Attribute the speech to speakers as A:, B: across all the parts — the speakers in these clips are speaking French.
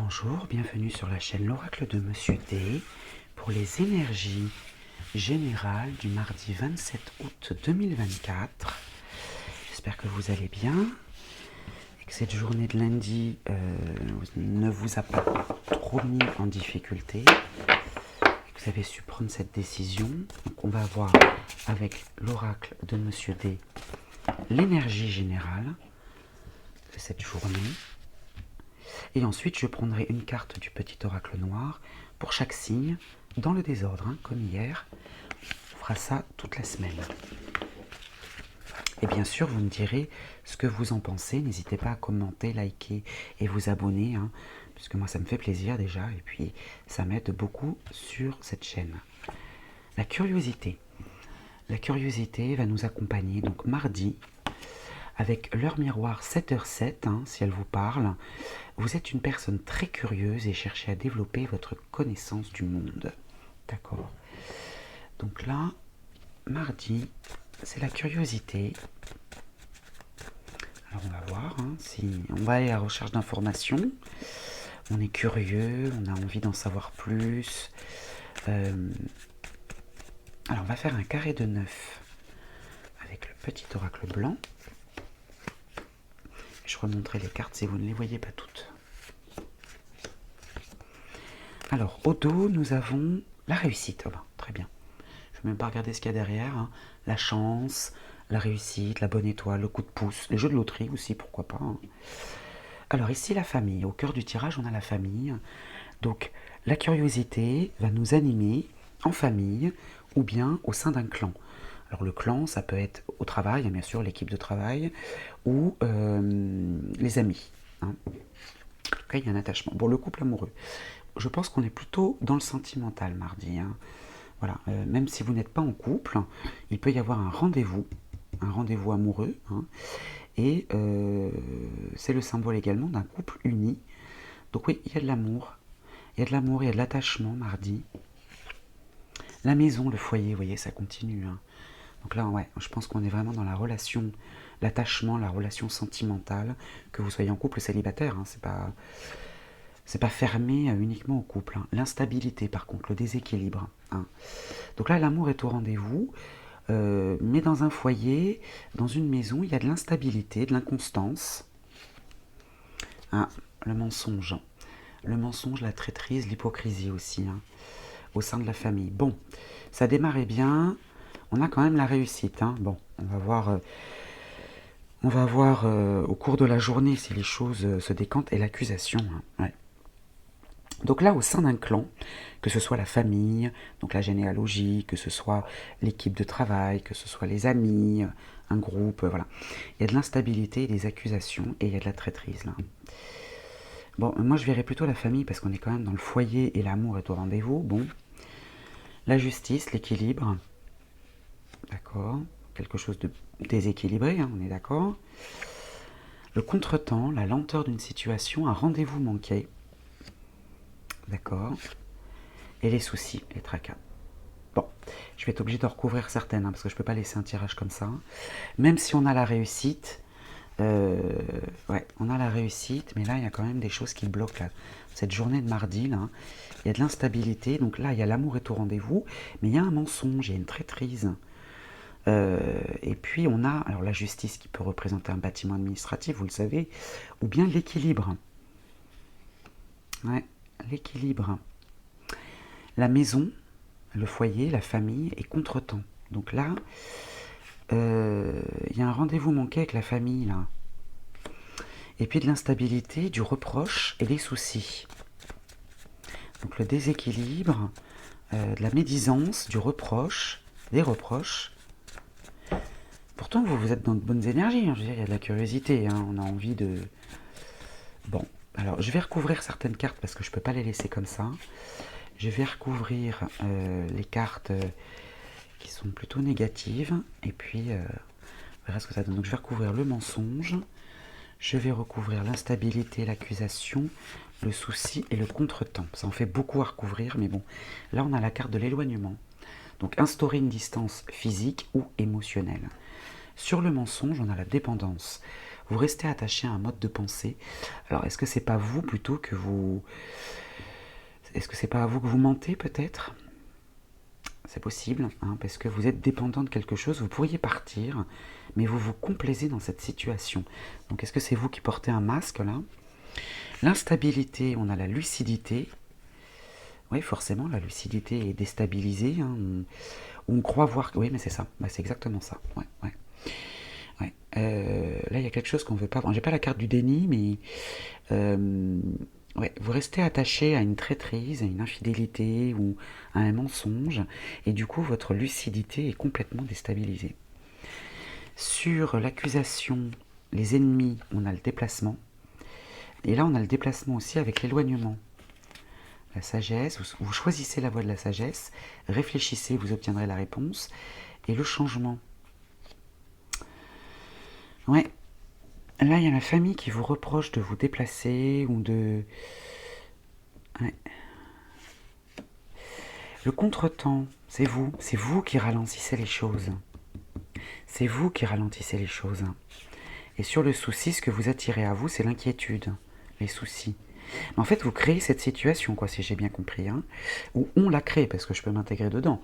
A: Bonjour, bienvenue sur la chaîne L'Oracle de Monsieur D pour les énergies générales du mardi 27 août 2024. J'espère que vous allez bien et que cette journée de lundi ne vous a pas trop mis en difficulté. Vous avez su prendre cette décision. Donc on va voir avec l'Oracle de Monsieur D l'énergie générale de cette journée. Et ensuite, je prendrai une carte du petit oracle noir pour chaque signe, dans le désordre, comme hier. On fera ça toute la semaine. Et bien sûr, vous me direz ce que vous en pensez. N'hésitez pas à commenter, liker et vous abonner, puisque moi, ça me fait plaisir déjà. Et puis, ça m'aide beaucoup sur cette chaîne. La curiosité. La curiosité va nous accompagner donc mardi, avec l'heure miroir 7h07, si elle vous parle. Vous êtes une personne très curieuse et cherchez à développer votre connaissance du monde. D'accord. Donc là, mardi, c'est la curiosité. Alors on va voir si on va aller à la recherche d'informations. On est curieux, on a envie d'en savoir plus. Alors on va faire un carré de 9 avec le petit oracle blanc. Je remonterai les cartes si vous ne les voyez pas toutes. Alors, au dos, nous avons la réussite. Oh ben, très bien. Je ne vais même pas regarder ce qu'il y a derrière. La chance, la réussite, la bonne étoile, le coup de pouce, les jeux de loterie aussi, pourquoi pas. Alors ici, la famille. Au cœur du tirage, on a la famille. Donc, la curiosité va nous animer en famille ou bien au sein d'un clan. Alors le clan, ça peut être au travail, bien sûr, l'équipe de travail, ou les amis. En tout cas, il y a un attachement. Bon, le couple amoureux. Je pense qu'on est plutôt dans le sentimental mardi. Voilà, même si vous n'êtes pas en couple, il peut y avoir un rendez-vous amoureux. Et c'est le symbole également d'un couple uni. Donc oui, il y a de l'amour. Il y a de l'amour, il y a de l'attachement mardi. La maison, le foyer, vous voyez, ça continue. Donc là, ouais, je pense qu'on est vraiment dans la relation, l'attachement, la relation sentimentale, que vous soyez en couple ou célibataire, c'est pas fermé uniquement au couple. L'instabilité, par contre, le déséquilibre. Donc là, l'amour est au rendez-vous, mais dans un foyer, dans une maison, il y a de l'instabilité, de l'inconstance. Le mensonge. Le mensonge, la traîtrise, l'hypocrisie aussi, au sein de la famille. Bon, ça démarrait bien. On a quand même la réussite. Bon, on va voir au cours de la journée si les choses se décantent et l'accusation. Ouais. Donc là, au sein d'un clan, que ce soit la famille, donc la généalogie, que ce soit l'équipe de travail, que ce soit les amis, un groupe, voilà. Il y a de l'instabilité, des accusations et il y a de la traîtrise là. Bon, moi je verrais plutôt la famille parce qu'on est quand même dans le foyer et l'amour est au rendez-vous. Bon, la justice, l'équilibre. D'accord, quelque chose de déséquilibré, on est d'accord. Le contretemps, la lenteur d'une situation, un rendez-vous manqué. D'accord. Et les soucis, les tracas. Bon, je vais être obligé de recouvrir certaines, parce que je ne peux pas laisser un tirage comme ça. Même si on a la réussite, ouais, on a la réussite, mais là, il y a quand même des choses qui bloquent là. Cette journée de mardi, là, il y a de l'instabilité. Donc là, il y a l'amour est au rendez-vous, mais il y a un mensonge, il y a une traîtrise. Et puis on a alors la justice qui peut représenter un bâtiment administratif, vous le savez, ou bien l'équilibre. Ouais, l'équilibre. La maison, le foyer, la famille et contretemps. Donc là, il y a un rendez-vous manqué avec la famille là. Et puis de l'instabilité, du reproche et des soucis. Donc le déséquilibre, de la médisance, du reproche, des reproches. Pourtant, vous êtes dans de bonnes énergies. Je veux dire, il y a de la curiosité. On a envie de... Bon, alors je vais recouvrir certaines cartes parce que je ne peux pas les laisser comme ça. Je vais recouvrir les cartes qui sont plutôt négatives. Et puis, on verra ce que ça donne. Donc je vais recouvrir le mensonge. Je vais recouvrir l'instabilité, l'accusation, le souci et le contretemps. Ça en fait beaucoup à recouvrir, mais bon. Là, on a la carte de l'éloignement. Donc instaurer une distance physique ou émotionnelle. Sur le mensonge, on a la dépendance. vous restez attaché à un mode de pensée. Alors, est-ce que c'est pas vous plutôt que vous... Est-ce que c'est pas à vous que vous mentez peut-être? C'est possible, hein, parce que vous êtes dépendant de quelque chose, vous pourriez partir, mais vous vous complaisez dans cette situation. Donc est-ce que c'est vous qui portez un masque là? L'instabilité, on a la lucidité. Oui, forcément, la lucidité est déstabilisée. Hein. On croit voir... Oui, mais c'est ça, bah, c'est exactement ça. Ouais, ouais. Ouais. Là, il y a quelque chose qu'on ne veut pas voir. J'ai pas la carte du déni, mais ouais, vous restez attaché à une traîtrise, à une infidélité ou à un mensonge, et du coup, votre lucidité est complètement déstabilisée. Sur l'accusation, les ennemis, on a le déplacement. Et là, on a le déplacement aussi avec l'éloignement. La sagesse, vous choisissez la voie de la sagesse, réfléchissez, vous obtiendrez la réponse. Et le changement. Ouais. Là, il y a la famille qui vous reproche de vous déplacer ou de... Ouais. Le contretemps, c'est vous qui ralentissez les choses. C'est vous qui ralentissez les choses. Et sur le souci, ce que vous attirez à vous, c'est l'inquiétude, les soucis. Mais en fait, vous créez cette situation, quoi, si j'ai bien compris, hein, ou on la crée, parce que je peux m'intégrer dedans.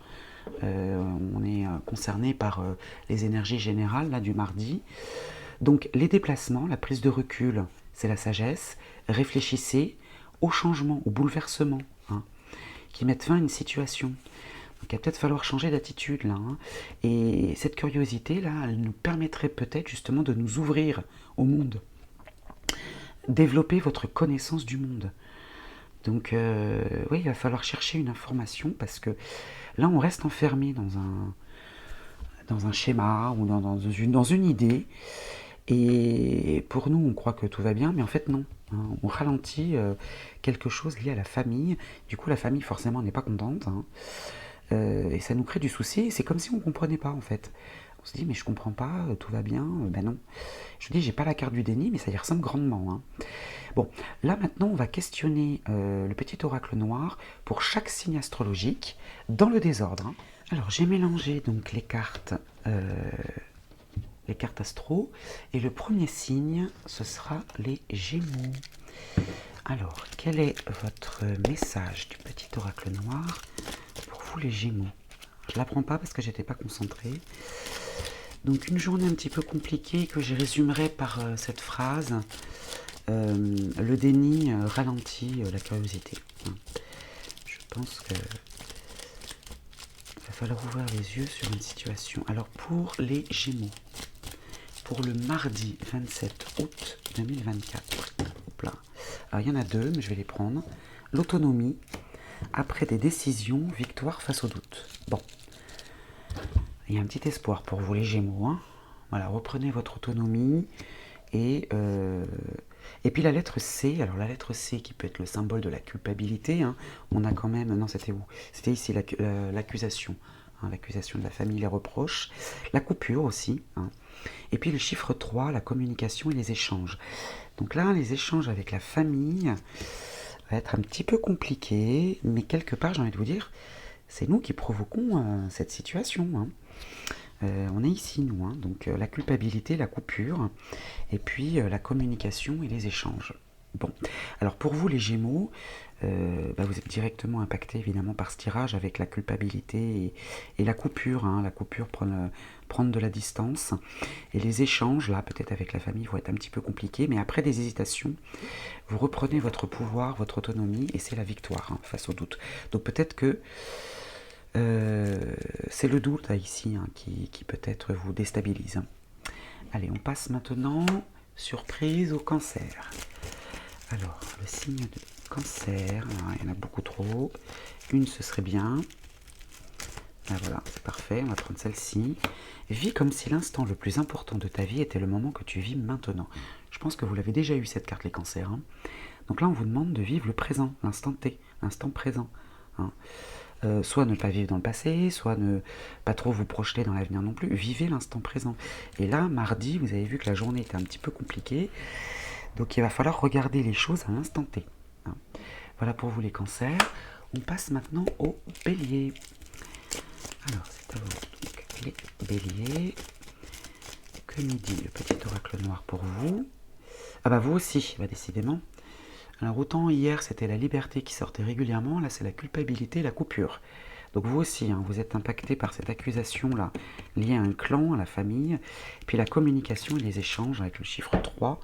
A: On est concerné par les énergies générales là, du mardi. Donc les déplacements, la prise de recul, c'est la sagesse. Réfléchissez au changement, au bouleversement, hein, qui mettent fin à une situation. Donc il va peut-être falloir changer d'attitude là. Hein. Et cette curiosité là, elle nous permettrait peut-être justement de nous ouvrir au monde. Développer votre connaissance du monde. Donc oui, il va falloir chercher une information parce que là on reste enfermé dans un schéma ou dans une idée. Et pour nous, on croit que tout va bien, mais en fait non. Hein. On ralentit quelque chose lié à la famille. Du coup, la famille, forcément, n'est pas contente. Hein. Et ça nous crée du souci. C'est comme si on ne comprenait pas, en fait. On se dit, mais je comprends pas, tout va bien. Ben non. Je dis, j'ai pas la carte du déni, mais ça y ressemble grandement. Hein. Bon, là maintenant, on va questionner le petit oracle noir pour chaque signe astrologique dans le désordre. Hein. Alors, j'ai mélangé donc les cartes astro, et le premier signe, ce sera les Gémeaux. Alors, quel est votre message du petit oracle noir pour vous les Gémeaux? Je ne l'apprends pas parce que j'étais pas concentrée. Donc une journée un petit peu compliquée que je résumerai par cette phrase. Le déni ralentit la curiosité. Je pense que il va falloir ouvrir les yeux sur une situation. Alors pour les Gémeaux, pour le mardi 27 août 2024. Hop là. Alors il y en a deux, mais je vais les prendre. L'autonomie, après des décisions, victoire face au doute. Bon, il y a un petit espoir pour vous les Gémeaux. Hein. Voilà, reprenez votre autonomie et puis la lettre C. Alors la lettre C qui peut être le symbole de la culpabilité. Hein. On a quand même, non c'était où? C'était ici l'accusation. Hein, l'accusation de la famille, les reproches. La coupure aussi. Hein. Et puis le chiffre 3, la communication et les échanges. Donc là, les échanges avec la famille va être un petit peu compliqué, mais quelque part, j'ai envie de vous dire, c'est nous qui provoquons cette situation. Hein. On est ici, nous. Hein. Donc la culpabilité, la coupure, et puis la communication et les échanges. Bon, alors pour vous les Gémeaux, vous êtes directement impacté évidemment par ce tirage avec la culpabilité et la coupure. Hein, la coupure, prendre de la distance. Et les échanges, là, peut-être avec la famille, vont être un petit peu compliqués. Mais après des hésitations, vous reprenez votre pouvoir, votre autonomie, et c'est la victoire hein, face au doute. Donc peut-être que c'est le doute là, ici hein, qui peut-être vous déstabilise. Hein. Allez, on passe maintenant, surprise, au cancer. Alors, le signe de cancer, il y en a beaucoup trop. Une, ce serait bien. Ah, voilà, c'est parfait, on va prendre celle-ci. Vis comme si l'instant le plus important de ta vie était le moment que tu vis maintenant. Je pense que vous l'avez déjà eu cette carte, les cancers. Hein. Donc là, on vous demande de vivre le présent, l'instant T, l'instant présent. Hein. Soit ne pas vivre dans le passé, soit ne pas trop vous projeter dans l'avenir non plus. Vivez l'instant présent. Et là, mardi, vous avez vu que la journée était un petit peu compliquée. Donc il va falloir regarder les choses à l'instant T. Hein. Voilà pour vous les cancers. On passe maintenant aux béliers. Alors, c'est à vous. Donc, les béliers. que nous dit le petit oracle noir pour vous? Ah bah vous aussi, bah décidément. Alors autant hier c'était la liberté qui sortait régulièrement, là c'est la culpabilité et la coupure. Donc vous aussi, hein, vous êtes impacté par cette accusation-là, liée à un clan, à la famille, puis la communication et les échanges avec le chiffre 3,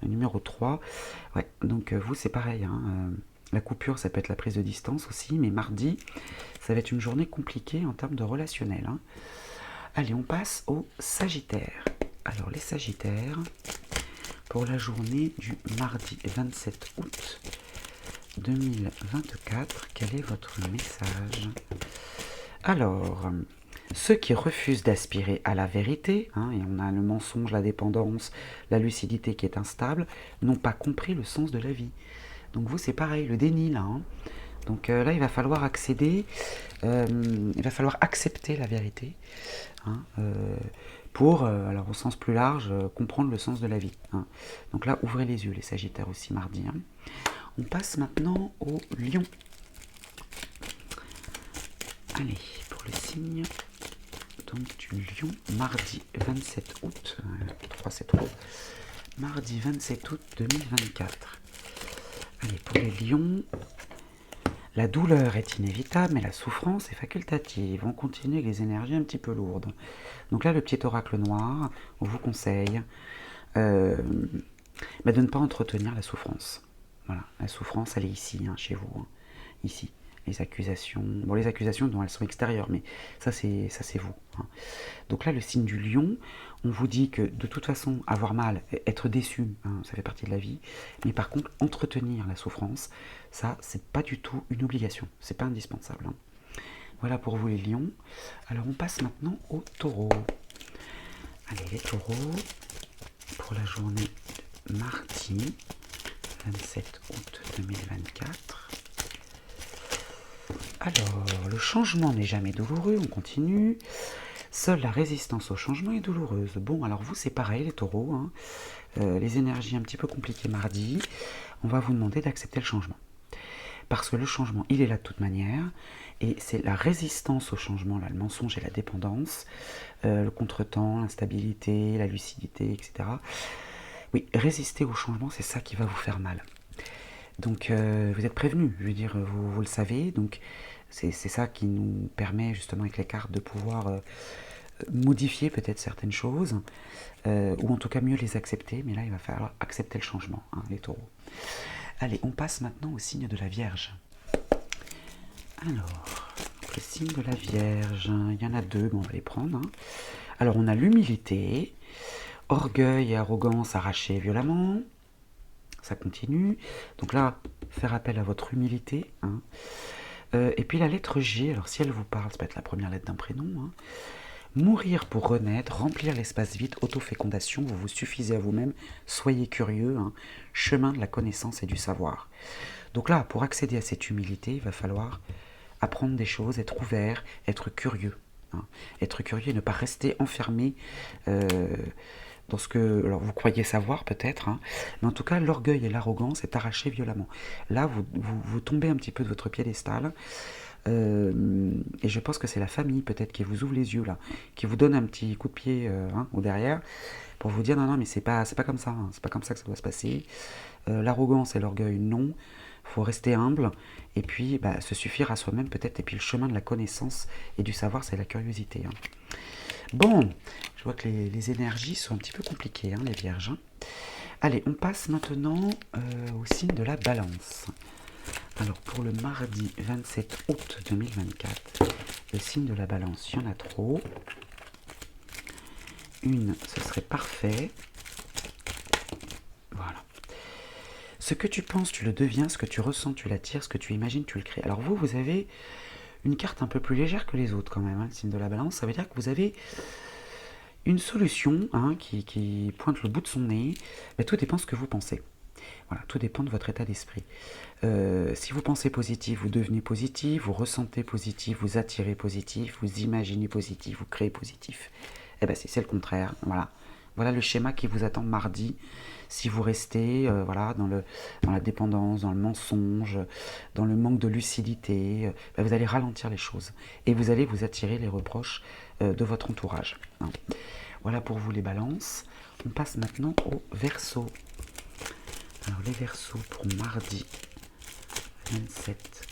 A: le numéro 3. Ouais, donc vous c'est pareil, hein, la coupure ça peut être la prise de distance aussi, mais mardi, ça va être une journée compliquée en termes de relationnel. Hein. Allez, on passe aux Sagittaires. Alors les Sagittaires, pour la journée du mardi 27 août 2024, quel est votre message? Alors, ceux qui refusent d'aspirer à la vérité, hein, et on a le mensonge, la dépendance, la lucidité qui est instable, n'ont pas compris le sens de la vie. Donc vous, c'est pareil, le déni là. Hein. Donc là, il va falloir accéder, il va falloir accepter la vérité, hein, pour, alors au sens plus large, comprendre le sens de la vie. Hein. Donc là, ouvrez les yeux, les Sagittaires aussi mardi. Hein. On passe maintenant au Lion. Allez, pour le signe donc, du Lion, mardi 27 août, 3-7 août, mardi 27 août 2024. Allez, pour les Lions, la douleur est inévitable, mais la souffrance est facultative. On continue avec les énergies un petit peu lourdes. Donc là, le petit oracle noir, on vous conseille de ne pas entretenir la souffrance. Voilà, la souffrance, elle est ici, hein, chez vous, hein, ici. Les accusations, bon, les accusations, elles sont extérieures, mais ça c'est vous. Hein. Donc là, le signe du Lion, on vous dit que de toute façon, avoir mal, être déçu, hein, ça fait partie de la vie. Mais par contre, entretenir la souffrance, ça, c'est pas du tout une obligation, c'est pas indispensable. Hein. Voilà pour vous les Lions. Alors on passe maintenant aux Taureaux. Allez, les Taureaux, pour la journée de mardi 27 août 2024. Alors, le changement n'est jamais douloureux, on continue. Seule la résistance au changement est douloureuse. Bon, alors vous, c'est pareil, les Taureaux. Hein. Les énergies un petit peu compliquées mardi. On va vous demander d'accepter le changement. Parce que le changement, il est là de toute manière. Et c'est la résistance au changement, là, le mensonge et la dépendance, le contretemps, l'instabilité, la lucidité, etc. Oui, résister au changement, c'est ça qui va vous faire mal. Donc vous êtes prévenus, je veux dire, vous le savez, donc c'est ça qui nous permet justement avec les cartes de pouvoir modifier peut-être certaines choses, ou en tout cas mieux les accepter, mais là il va falloir accepter le changement, hein, les Taureaux. Allez, on passe maintenant au signe de la Vierge. Alors, le signe de la Vierge, il y en a deux, mais on va les prendre. Hein. Alors on a l'humilité, orgueil et arrogance arrachés violemment. Ça continue. Donc là, faire appel à votre humilité. Hein. Et puis la lettre G, alors si elle vous parle, ça peut être la première lettre d'un prénom. Hein. Mourir pour renaître, remplir l'espace vide, autofécondation, vous vous suffisez à vous-même, soyez curieux, hein. Chemin de la connaissance et du savoir. Donc là, pour accéder à cette humilité, il va falloir apprendre des choses, être ouvert, être curieux. Hein. Être curieux et ne pas rester enfermé dans ce que alors vous croyez savoir peut-être, hein, mais en tout cas l'orgueil et l'arrogance est arraché violemment. Là vous tombez un petit peu de votre piédestal, et je pense que c'est la famille peut-être qui vous ouvre les yeux là, qui vous donne un petit coup de pied hein, au derrière, pour vous dire non mais c'est pas comme ça, hein, c'est pas comme ça que ça doit se passer. L'arrogance et l'orgueil non, faut rester humble, et puis se suffire à soi-même peut-être, et puis le chemin de la connaissance et du savoir c'est la curiosité. Hein. Bon, je vois que les énergies sont un petit peu compliquées, hein, les Vierges. Hein. Allez, on passe maintenant au signe de la Balance. Alors, pour le mardi 27 août 2024, le signe de la Balance, il y en a trop. Une, ce serait parfait. Voilà. Ce que tu penses, tu le deviens. Ce que tu ressens, tu l'attires. Ce que tu imagines, tu le crées. Alors vous avez une carte un peu plus légère que les autres quand même, hein, le signe de la Balance. Ça veut dire que vous avez une solution hein, qui pointe le bout de son nez. Mais tout dépend de ce que vous pensez. Voilà, tout dépend de votre état d'esprit. Si vous pensez positif, vous devenez positif, vous ressentez positif, vous attirez positif, vous imaginez positif, vous créez positif. Eh bien, c'est le contraire. Voilà. Voilà le schéma qui vous attend mardi. Si vous restez voilà, dans la dépendance, dans le mensonge, dans le manque de lucidité, vous allez ralentir les choses. Et vous allez vous attirer les reproches de votre entourage. Hein. Voilà pour vous les balances. On passe maintenant au Verseau. Alors les Verseaux pour mardi 27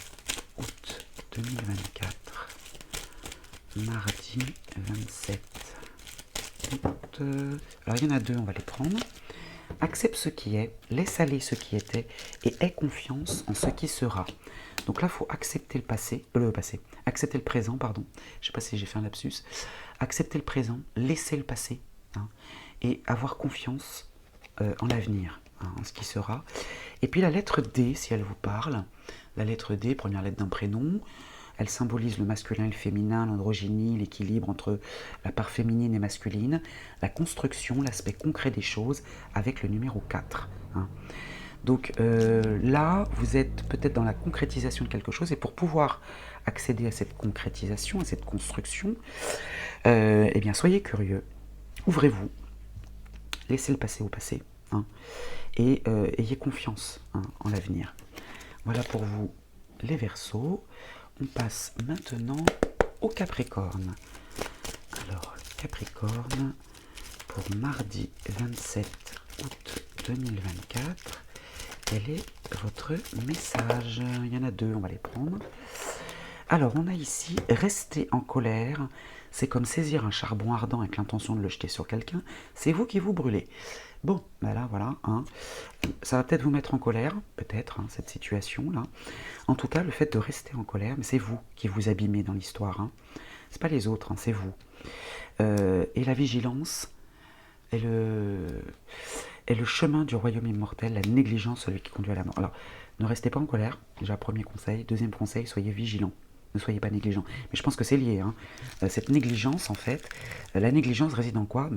A: août 2024. Mardi 27 août. Alors il y en a deux, on va les prendre. Accepte ce qui est, laisse aller ce qui était et aie confiance en ce qui sera. Donc là, il faut accepter accepter le présent, pardon. Je ne sais pas si j'ai fait un lapsus. Accepter le présent, laisser le passé, hein, et avoir confiance en l'avenir, hein, en ce qui sera. Et puis la lettre D, si elle vous parle. La lettre D, première lettre d'un prénom. Elle symbolise le masculin et le féminin, l'androgynie, l'équilibre entre la part féminine et masculine, la construction, l'aspect concret des choses, avec le numéro 4. Hein. Donc là, vous êtes peut-être dans la concrétisation de quelque chose, et pour pouvoir accéder à cette concrétisation, à cette construction, eh bien, soyez curieux, ouvrez-vous, laissez le passé au passé, hein, et ayez confiance, hein, en l'avenir. Voilà pour vous les Verseaux. On passe maintenant au Capricorne. Alors, Capricorne, pour mardi 27 août 2024, quel est votre message? Il y en a deux, on va les prendre. Alors, on a ici « Rester en colère ». C'est comme saisir un charbon ardent avec l'intention de le jeter sur quelqu'un. C'est vous qui vous brûlez. Bon, ben là, voilà. Hein. Ça va peut-être vous mettre en colère, peut-être, hein, cette situation-là. En tout cas, le fait de rester en colère, mais c'est vous qui vous abîmez dans l'histoire. Hein. C'est pas les autres, hein, c'est vous. Et la vigilance est le chemin du royaume immortel, la négligence, celui qui conduit à la mort. Alors, ne restez pas en colère, déjà premier conseil. Deuxième conseil, soyez vigilants. Ne soyez pas négligents. Mais je pense que c'est lié. Hein. Cette négligence, en fait, la négligence réside dans quoi?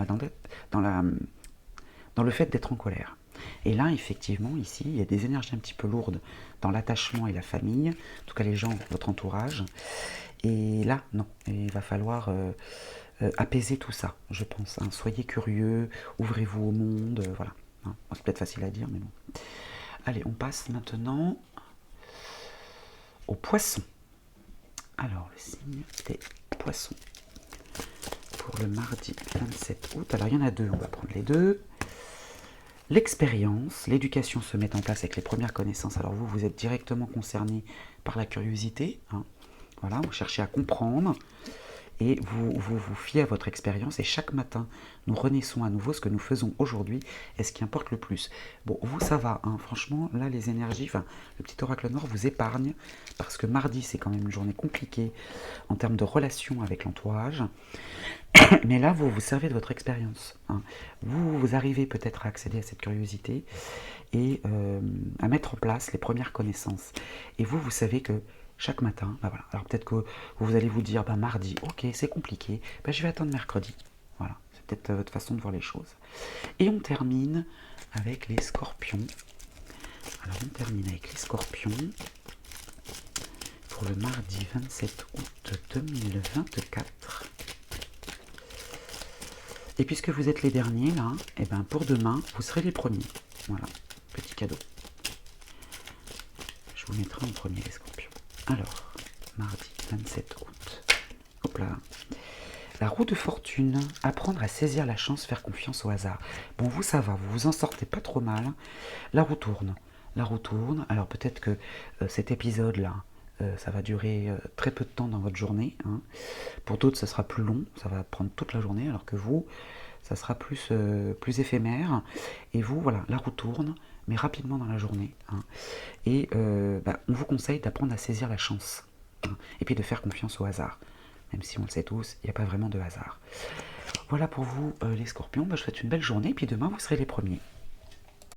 A: Dans le fait d'être en colère. Et là, effectivement, ici, il y a des énergies un petit peu lourdes dans l'attachement et la famille, en tout cas les gens, votre entourage. Et là, non, il va falloir apaiser tout ça, je pense. Hein. Soyez curieux, ouvrez-vous au monde, voilà. Hein. C'est peut-être facile à dire, mais bon. Allez, on passe maintenant aux poissons. Alors, le signe des poissons. Pour le mardi 27 août. Alors, il y en a deux, on va prendre les deux. L'expérience, l'éducation se met en place avec les premières connaissances. Alors vous êtes directement concerné par la curiosité. Hein. Voilà, vous cherchez à comprendre et vous fiez à votre expérience. Et chaque matin, nous renaissons à nouveau. Ce que nous faisons aujourd'hui est ce qui importe le plus. Bon, vous, ça va. Hein. Franchement, là, les énergies, le petit oracle noir vous épargne parce que mardi, c'est quand même une journée compliquée en termes de relations avec l'entourage. Mais là, vous vous servez de votre expérience. Hein. Vous arrivez peut-être à accéder à cette curiosité et à mettre en place les premières connaissances. Et vous savez que chaque matin, ben voilà. Alors peut-être que vous allez vous dire, mardi, ok, c'est compliqué, je vais attendre mercredi. Voilà, c'est peut-être votre façon de voir les choses. Et on termine avec les scorpions. Alors on termine avec les scorpions pour le mardi 27 août 2024. Et puisque vous êtes les derniers, là, et ben pour demain, vous serez les premiers. Voilà, petit cadeau. Je vous mettrai en premier les scorpions. Alors, mardi 27 août. Hop là. La roue de fortune, apprendre à saisir la chance, faire confiance au hasard. Bon, vous, ça va, vous vous en sortez pas trop mal. La roue tourne. La roue tourne. Alors peut-être que cet épisode-là, ça va durer très peu de temps dans votre journée. Hein. Pour d'autres, ça sera plus long, ça va prendre toute la journée, alors que vous, ça sera plus éphémère. Et vous, voilà, la roue tourne, mais rapidement dans la journée. Hein. Et on vous conseille d'apprendre à saisir la chance. Hein. Et puis de faire confiance au hasard. Même si on le sait tous, il n'y a pas vraiment de hasard. Voilà pour vous les scorpions, je vous souhaite une belle journée, et puis demain, vous serez les premiers.